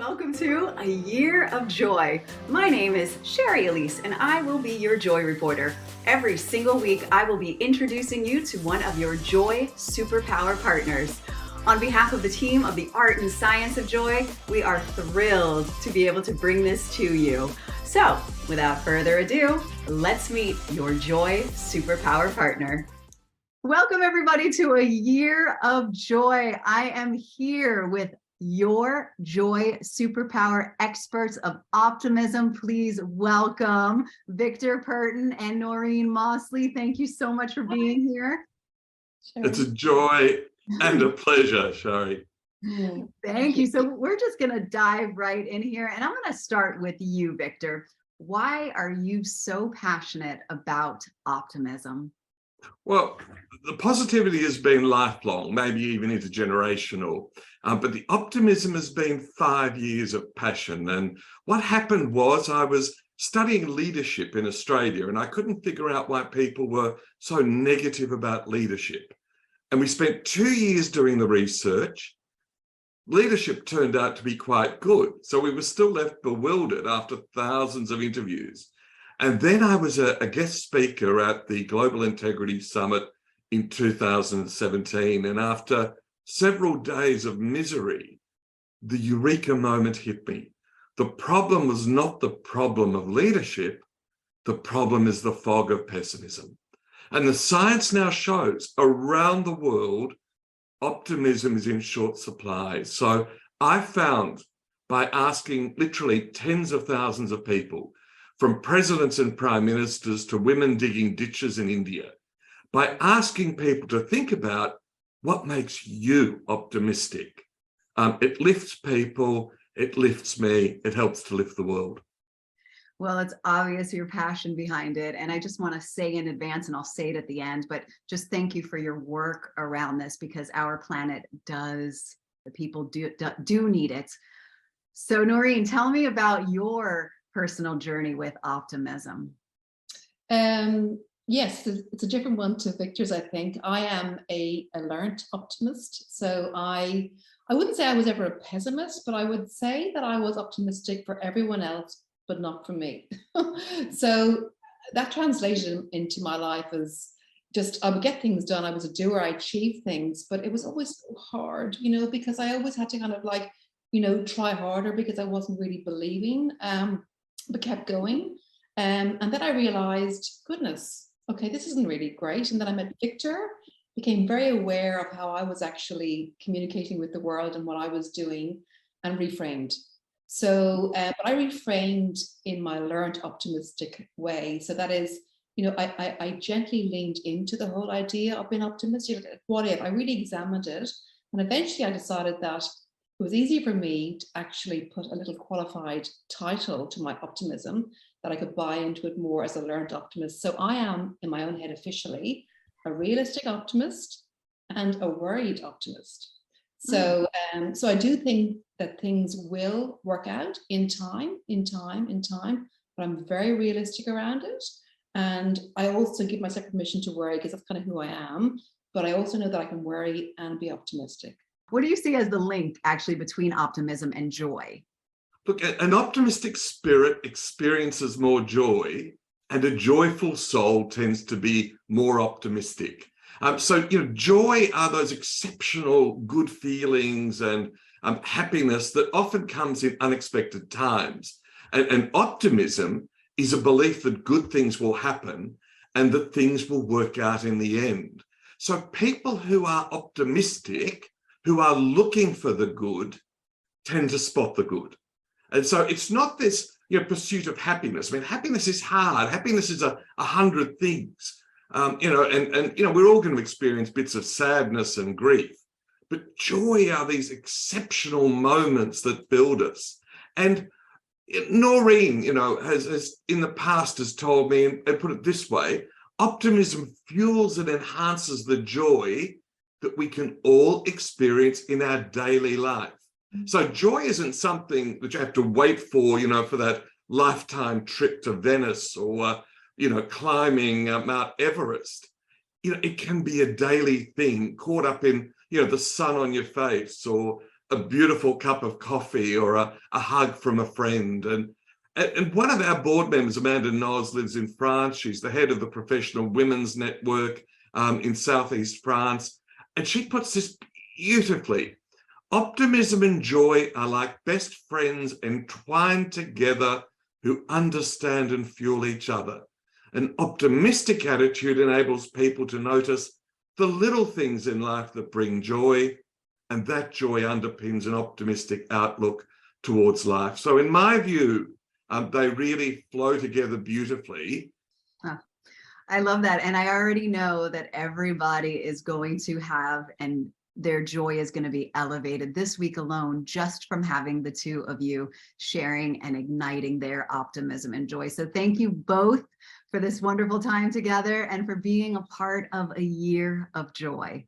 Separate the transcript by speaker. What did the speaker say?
Speaker 1: Welcome to A Year of Joy. My name is Sherry Elise, and I will be your Joy Reporter. Every single week, I will be introducing you to one of your Joy Superpower partners. On behalf of the team of the Art and Science of Joy, we are thrilled to be able to bring this to you. So, without further ado, let's meet your Joy Superpower partner. Welcome, everybody, to A Year of Joy. I am here with your Joy Superpower experts of optimism. Please welcome Victor Perton and Noirin Mosley. Thank you so much for being here.
Speaker 2: It's a joy and a pleasure, Sherry.
Speaker 1: Thank you. So we're just going to dive right in here, and I'm going to start with you, Victor. Why are you so passionate about optimism?
Speaker 2: Well, the positivity has been lifelong, maybe even intergenerational, but the optimism has been 5 years of passion. And what happened was I was studying leadership in Australia, and I couldn't figure out why people were so negative about leadership. And we spent 2 years doing the research. Leadership turned out to be quite good. So we were still left bewildered after thousands of interviews. And then I was a guest speaker at the Global Integrity Summit in 2017. And after several days of misery, the eureka moment hit me. The problem was not the problem of leadership. The problem is the fog of pessimism. And the science now shows around the world, optimism is in short supply. So I found, by asking literally tens of thousands of people, from presidents and prime ministers to women digging ditches in India, by asking people to think about what makes you optimistic. It lifts people, it lifts me, it helps to lift the world.
Speaker 1: Well, it's obvious your passion behind it. And I just want to say in advance, and I'll say it at the end, but just thank you for your work around this, because our planet does, the people do need it. So Noirin, tell me about your personal journey with optimism.
Speaker 3: Yes, it's a different one to Victor's, I think. I am a learned optimist. So I wouldn't say I was ever a pessimist, but I would say that I was optimistic for everyone else, but not for me. So that translated into my life as just, I would get things done. I was a doer, I achieved things, but it was always so hard, because I always had to kind of like, try harder because I wasn't really believing, but kept going. And then I realized, goodness, okay, this isn't really great. And then I met Victor, became very aware of how I was actually communicating with the world and what I was doing, and reframed. So, but I reframed in my learned optimistic way. So that is, I gently leaned into the whole idea of being optimistic. What if? I really examined it. And eventually I decided that it was easier for me to actually put a little qualified title to my optimism, that I could buy into it more as a learned optimist. So I am, in my own head officially, a realistic optimist and a worried optimist. So, so I do think that things will work out in time, but I'm very realistic around it. And I also give myself permission to worry, because that's kind of who I am. But I also know that I can worry and be optimistic.
Speaker 1: What do you see as the link actually between optimism and joy?
Speaker 2: Look, an optimistic spirit experiences more joy, and a joyful soul tends to be more optimistic. So, joy are those exceptional good feelings and happiness that often comes in unexpected times. And optimism is a belief that good things will happen and that things will work out in the end. So people who are optimistic, who are looking for the good, tend to spot the good. And so it's not this pursuit of happiness. I mean, happiness is hard. Happiness is 100 things. We're all going to experience bits of sadness and grief, but joy are these exceptional moments that build us. And Noirin, has in the past has told me, and put it this way, optimism fuels and enhances the joy that we can all experience in our daily life. So joy isn't something that you have to wait for, for that lifetime trip to Venice or, climbing Mount Everest. It can be a daily thing caught up in, the sun on your face, or a beautiful cup of coffee or a hug from a friend. And one of our board members, Amanda Noz, lives in France. She's the head of the Professional Women's Network in Southeast France. And she puts this beautifully. Optimism and joy are like best friends entwined together who understand and fuel each other. An optimistic attitude enables people to notice the little things in life that bring joy, and that joy underpins an optimistic outlook towards life. So in my view, they really flow together beautifully.
Speaker 1: I love that. And I already know that everybody is going to have, and their joy is going to be elevated this week alone, just from having the two of you sharing and igniting their optimism and joy. So thank you both for this wonderful time together and for being a part of a year of joy.